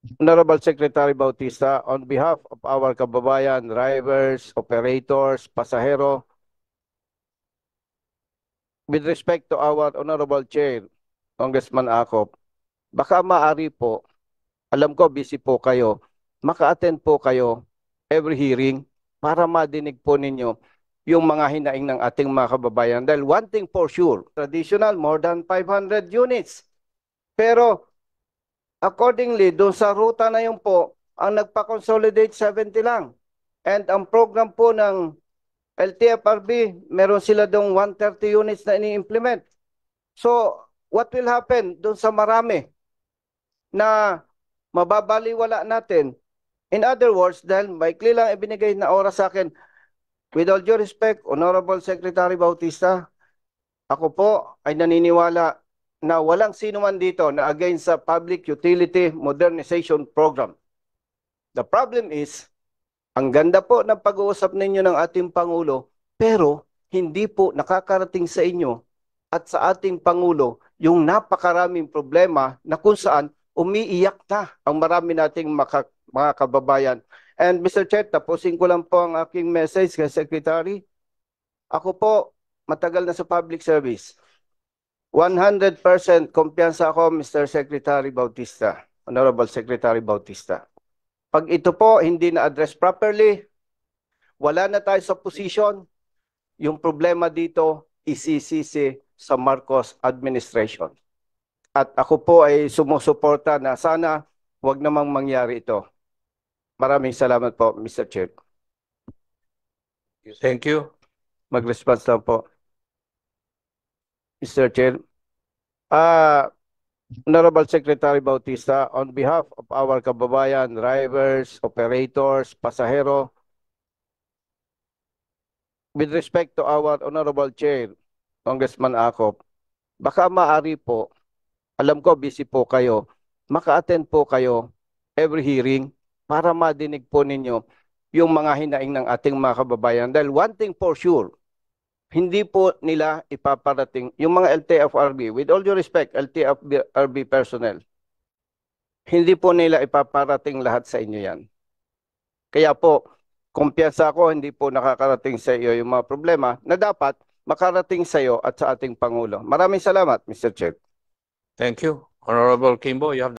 Honorable Secretary Bautista, on behalf of our kababayan, drivers, operators, pasahero, with respect to our Honorable Chair, Congressman Acop, baka maaari po, alam ko busy po kayo, maka-attend po kayo every hearing para madinig po ninyo yung mga hinaing ng ating mga kababayan. Dahil one thing for sure, traditional more than 500 units. Pero accordingly, doon sa ruta na yun po, ang nagpa-consolidate 70 lang. And ang program po ng LTFRB, meron sila doon 130 units na ini-implement. So, what will happen doon sa marami na mababaliwala natin? In other words, dahil maikli lang ibinigay na oras sa akin, with all due respect, Honorable Secretary Bautista, ako po ay naniniwala na walang sino man dito na against sa Public Utility Modernization Program. The problem is, ang ganda po ng pag-uusap ninyo ng ating Pangulo, pero hindi po nakakarating sa inyo at sa ating Pangulo yung napakaraming problema na kung saan umiiyak na ang marami nating mga kababayan. And Mr. Chair, tapusin ko lang po ang aking message kay Secretary. Ako po, matagal na sa public service. 100% kumpiyansa ako, Mr. Secretary Bautista, Honorable Secretary Bautista. Pag ito po hindi na-address properly, wala na tayo sa position, yung problema dito isisisi sa Marcos administration. At ako po ay sumusuporta na sana wag namang mangyari ito. Maraming salamat po, Mr. Chair. Thank you. Mag-response lang po. Mr. Chair. Honorable Secretary Bautista, on behalf of our kababayan, drivers, operators, pasahero, with respect to our Honorable Chair, Congressman Acop, baka maaari po, alam ko busy po kayo, maka-attend po kayo every hearing para madinig po ninyo yung mga hinaing ng ating mga kababayan. Dahil one thing for sure, hindi po nila ipaparating yung mga LTFRB, with all due respect, LTFRB personnel, hindi po nila ipaparating lahat sa inyo yan. Kaya po, kumpiyansa ako, hindi po nakakarating sa iyo yung mga problema na dapat makarating sa iyo at sa ating Pangulo. Maraming salamat, Mr. Chair. Thank you. Honorable Kimbo, you have